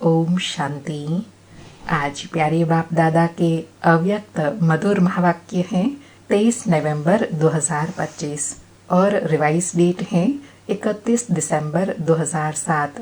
ओम शांति। आज प्यारे बाप दादा के अव्यक्त मधुर महावाक्य हैं 23 नवंबर 2025 और रिवाइज डेट है 31 दिसंबर 2007।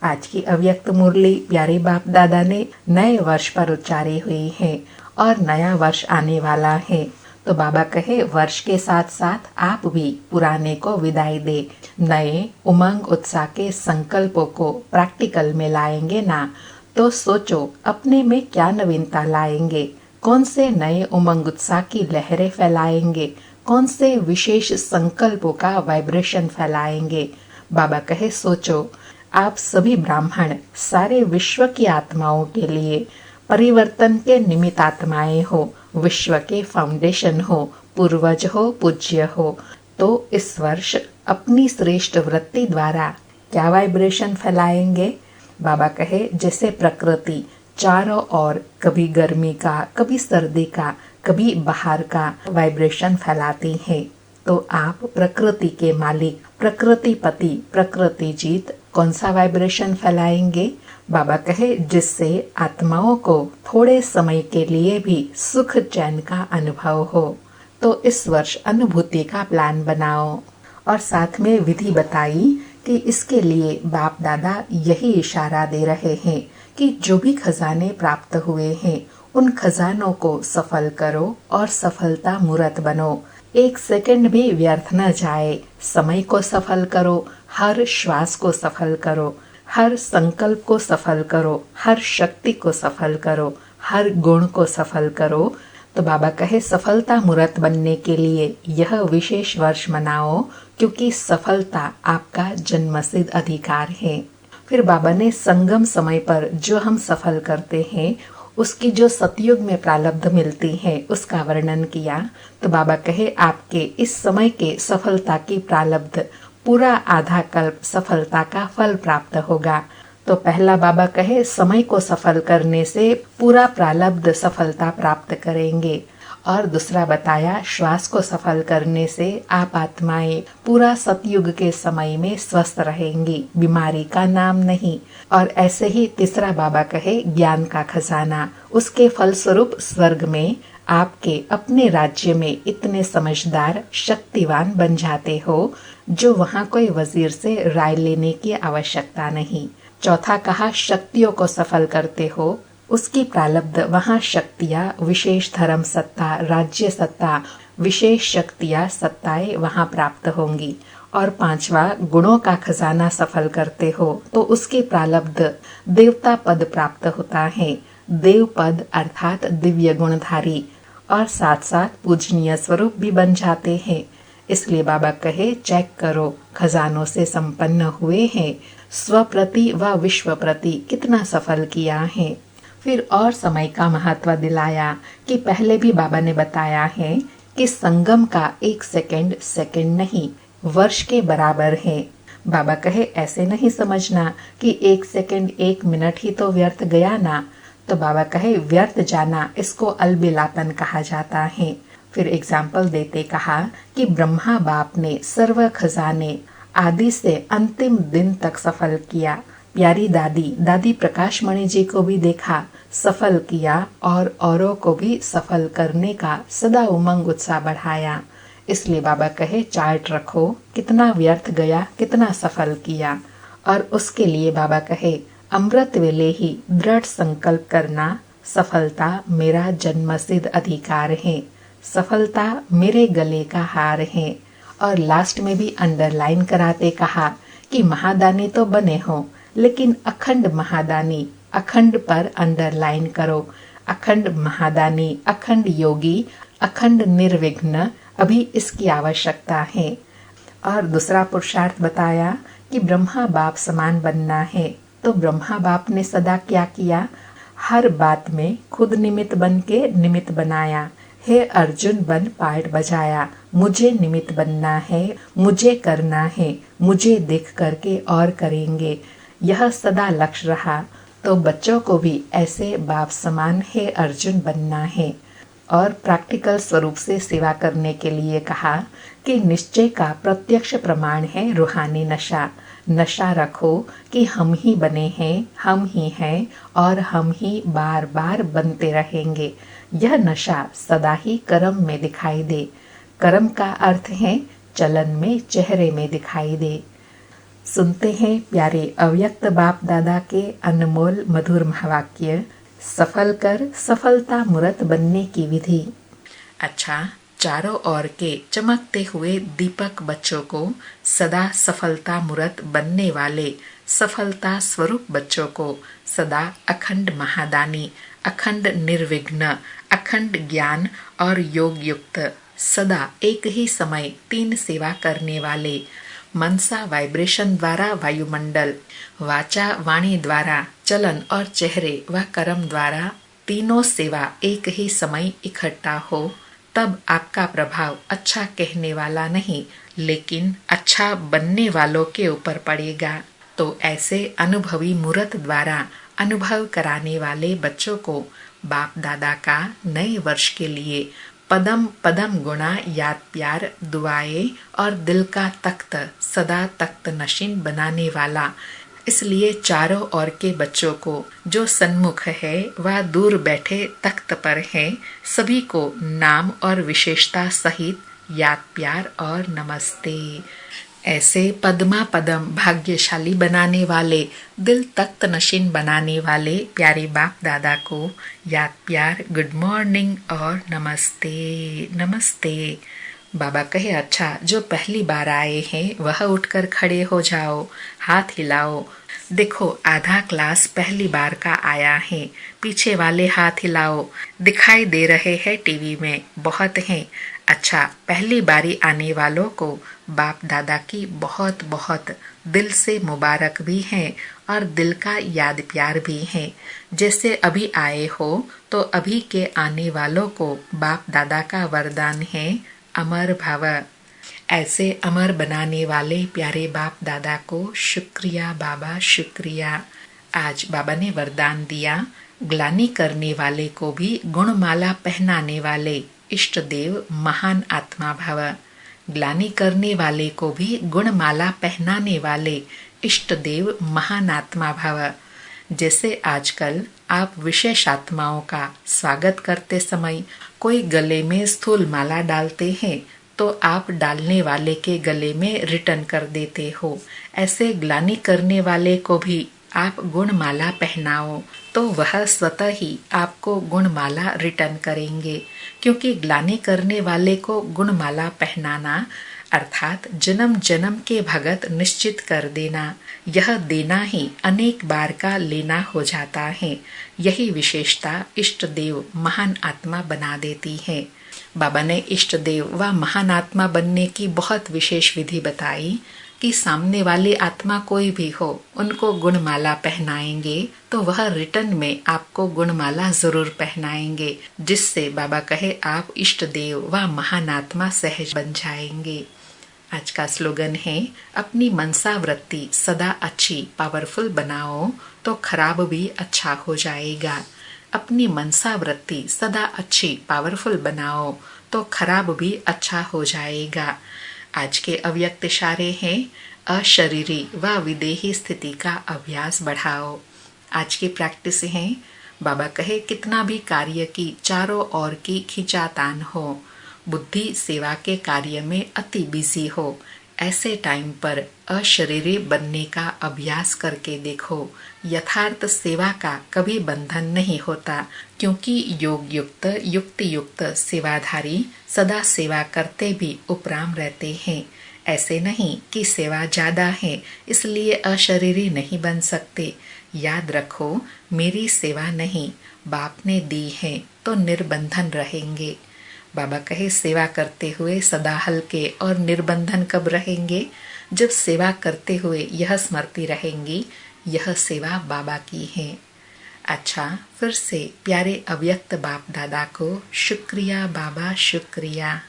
आज की अव्यक्त मुरली प्यारे बाप दादा ने नए वर्ष पर उच्चारी हुई है और नया वर्ष आने वाला है। तो बाबा कहे वर्ष के साथ साथ आप भी पुराने को विदाई दे, नए उमंग उत्साह के संकल्पों को प्रैक्टिकल में लाएंगे ना, तो सोचो अपने में क्या नवीनता लाएंगे, कौन से नए उमंग उत्साह की लहरें फैलाएंगे, कौन से विशेष संकल्पों का वाइब्रेशन फैलाएंगे। बाबा कहे सोचो, आप सभी ब्राह्मण सारे विश्व की आत्माओं के लिए परिवर्तन के निमित्त आत्माएं हो, विश्व के फाउंडेशन हो, पूर्वज हो, पूज्य हो। तो इस वर्ष अपनी श्रेष्ठ वृत्ति द्वारा क्या वाइब्रेशन फैलाएंगे। बाबा कहे जैसे प्रकृति चारों ओर कभी गर्मी का, कभी सर्दी का, कभी बाहर का वाइब्रेशन फैलाती है, तो आप प्रकृति के मालिक, प्रकृति पति, प्रकृति जीत कौन सा वाइब्रेशन फैलाएंगे। बाबा कहे जिससे आत्माओं को थोड़े समय के लिए भी सुख चैन का अनुभव हो। तो इस वर्ष अनुभूति का प्लान बनाओ और साथ में विधि बताई कि इसके लिए बाप दादा यही इशारा दे रहे हैं कि जो भी खजाने प्राप्त हुए हैं उन खजानों को सफल करो और सफलता मूर्त बनो। एक सेकंड भी व्यर्थ न जाए, समय को सफल करो, हर श्वास को सफल करो, हर संकल्प को सफल करो, हर शक्ति को सफल करो, हर गुण को सफल करो। तो बाबा कहे सफलता मूर्त बनने के लिए यह विशेष वर्ष मनाओ, क्योंकि सफलता आपका जन्मसिद्ध अधिकार है। फिर बाबा ने संगम समय पर जो हम सफल करते हैं उसकी जो सतयुग में प्रारब्ध मिलती है उसका वर्णन किया। तो बाबा कहे आपके इस समय के सफलता की प्रारब्ध पूरा आधा कल्प सफलता का फल प्राप्त होगा। तो पहला बाबा कहे समय को सफल करने से पूरा प्रारब्ध सफलता प्राप्त करेंगे, और दूसरा बताया श्वास को सफल करने से आप आत्माएं पूरा सतयुग के समय में स्वस्थ रहेंगी, बीमारी का नाम नहीं। और ऐसे ही तीसरा बाबा कहे ज्ञान का खजाना, उसके फलस्वरूप स्वर्ग में आपके अपने राज्य में इतने समझदार शक्तिवान बन जाते हो जो वहाँ कोई वजीर से राय लेने की आवश्यकता नहीं। चौथा कहा शक्तियों को सफल करते हो, उसकी प्रारब्ध वहाँ शक्तियाँ, विशेष धर्म सत्ता, राज्य सत्ता, विशेष शक्तियाँ, सत्ताएं वहाँ प्राप्त होंगी। और पांचवा गुणों का खजाना सफल करते हो तो उसकी प्रारब्ध देवता पद प्राप्त होता है, देव पद अर्थात दिव्य गुणधारी, और साथ साथ पूजनीय स्वरूप भी बन जाते हैं। इसलिए बाबा कहे चेक करो खजानों से संपन्न हुए हैं, स्व प्रति व विश्व प्रति कितना सफल किया है। फिर और समय का महत्व दिलाया कि पहले भी बाबा ने बताया है कि संगम का एक सेकंड सेकंड नहीं, वर्ष के बराबर है। बाबा कहे ऐसे नहीं समझना कि एक सेकंड एक मिनट ही तो व्यर्थ गया ना। तो बाबा कहे व्यर्थ जाना इसको अलबिलापन कहा जाता है। फिर एग्जाम्पल देते कहा कि ब्रह्मा बाप ने सर्व खजाने आदि से अंतिम दिन तक सफल किया। प्यारी दादी दादी प्रकाश मणि जी को भी देखा, सफल किया और औरों को भी सफल करने का सदा उमंग उत्साह बढ़ाया। इसलिए बाबा कहे चार्ट रखो कितना व्यर्थ गया, कितना सफल किया। और उसके लिए बाबा कहे अमृत वेले ही दृढ़ संकल्प करना, सफलता मेरा जन्मसिद्ध अधिकार है, सफलता मेरे गले का हार है। और लास्ट में भी अंडरलाइन कराते कहा कि महादानी तो बने हो, लेकिन अखंड महादानी, अखंड पर अंडरलाइन करो, अखंड महादानी, अखंड योगी, अखंड निर्विघ्न, अभी इसकी आवश्यकता है। और दूसरा पुरुषार्थ बताया कि ब्रह्मा बाप समान बनना है। तो ब्रह्मा बाप ने सदा क्या किया, हर बात में खुद निमित्त बन के निमित्त बनाया। हे अर्जुन बन पार्ट बजाया, मुझे निमित्त बनना है, मुझे करना है, मुझे देख करके और करेंगे, यह सदा लक्ष्य रहा। तो बच्चों को भी ऐसे बाप समान हे अर्जुन बनना है। और प्रैक्टिकल स्वरूप से सेवा करने के लिए कहा कि निश्चय का प्रत्यक्ष प्रमाण है रूहानी नशा। नशा रखो कि हम ही बने हैं, हम ही हैं और हम ही बार बार बनते रहेंगे। यह नशा सदा ही कर्म में दिखाई दे। कर्म का अर्थ है चलन में, चेहरे में दिखाई दे। सुनते हैं प्यारे अव्यक्त बाप दादा के अनमोल मधुर महावाक्य, सफल कर सफलता मूर्त बनने की विधि। अच्छा, चारों ओर के चमकते हुए दीपक बच्चों को, सदा सफलता मूर्त बनने वाले सफलता स्वरूप बच्चों को, सदा अखंड महादानी, अखंड निर्विघ्न, अखंड ज्ञान और योग युक्त, सदा एक ही समय 3 सेवा करने वाले, मनसा वाइब्रेशन द्वारा वायुमंडल, वाचा वाणी द्वारा, चलन और चेहरे व कर्म द्वारा तीनों सेवा एक ही समय इकट्ठा हो, तब आपका प्रभाव अच्छा कहने वाला नहीं लेकिन अच्छा बनने वालों के ऊपर पड़ेगा। तो ऐसे अनुभवी मूर्त द्वारा अनुभव कराने वाले बच्चों को बाप दादा का नए वर्ष के लिए पदम पदम गुणा याद प्यार दुआएं और दिल का तख्त सदा तख्त नशीन बनाने वाला, इसलिए चारों ओर के बच्चों को जो सन्मुख है वह दूर बैठे तख्त पर है, सभी को नाम और विशेषता सहित याद प्यार और नमस्ते। ऐसे पद्मा पदम भाग्यशाली बनाने वाले, दिल तख्त नशीन बनाने वाले प्यारे बाप दादा को याद प्यार गुड मॉर्निंग और नमस्ते नमस्ते। बाबा कहे, अच्छा जो पहली बार आए हैं वह उठकर खड़े हो जाओ, हाथ हिलाओ। देखो आधा क्लास पहली बार का आया है, पीछे वाले हाथ हिलाओ। दिखाई दे रहे हैं टीवी में, बहुत हैं। अच्छा, पहली बारी आने वालों को बाप दादा की बहुत बहुत दिल से मुबारक भी है और दिल का याद प्यार भी है। जैसे अभी आए हो तो अभी के आने वालों को बाप दादा का वरदान है, अमर भव। ऐसे अमर बनाने वाले प्यारे बाप दादा को शुक्रिया बाबा, शुक्रिया। आज बाबा ने वरदान दिया, ग्लानि करने वाले को भी गुणमाला पहनाने वाले इष्ट देव महान आत्मा भव। ग्लानि करने वाले को भी गुणमाला पहनाने वाले इष्ट देव महान आत्मा भव। जैसे आजकल आप विशेष आत्माओं का स्वागत करते समय कोई गले में स्थूल माला डालते हैं तो आप डालने वाले के गले में रिटर्न कर देते हो, ऐसे ग्लानि करने वाले को भी आप गुणमाला पहनाओ तो वह स्वतः ही आपको गुणमाला रिटर्न करेंगे, क्योंकि ग्लानि करने वाले को गुणमाला पहनाना अर्थात जन्म जन्म के भगत निश्चित कर देना, यह देना ही अनेक बार का लेना हो जाता है। यही विशेषता इष्ट देव महान आत्मा बना देती है। बाबा ने इष्ट देव व महान आत्मा बनने की बहुत विशेष विधि बताई कि सामने वाली आत्मा कोई भी हो, उनको गुणमाला पहनाएंगे तो वह रिटर्न में आपको गुणमाला जरूर पहनाएंगे, जिससे बाबा कहे आप इष्ट देव व महान आत्मा सहज बन जाएंगे। आज का स्लोगन है, अपनी मनसा वृत्ति सदा अच्छी पावरफुल बनाओ तो खराब भी अच्छा हो जाएगा। अपनी मनसा वृत्ति सदा अच्छी पावरफुल बनाओ तो खराब भी अच्छा हो जाएगा। आज के अव्यक्त इशारे हैं, अशरीरी व विदेही स्थिति का अभ्यास बढ़ाओ। आज की प्रैक्टिस है, बाबा कहे कितना भी कार्य की चारों ओर की खिंचातान हो, बुद्धि सेवा के कार्य में अति बिजी हो, ऐसे टाइम पर अशरीरी बनने का अभ्यास करके देखो। यथार्थ सेवा का कभी बंधन नहीं होता, क्योंकि योग युक्त युक्ति युक्त सेवाधारी सदा सेवा करते भी उपराम रहते हैं। ऐसे नहीं कि सेवा ज्यादा है इसलिए अशरीरी नहीं बन सकते। याद रखो, मेरी सेवा नहीं बाप ने दी है तो निर्बंधन रहेंगे। बाबा कहे सेवा करते हुए सदा हल्के और निर्बंधन कब रहेंगे? जब सेवा करते हुए यह स्मृति रहेंगी, यह सेवा बाबा की है। अच्छा, फिर से प्यारे अव्यक्त बाप दादा को शुक्रिया बाबा, शुक्रिया।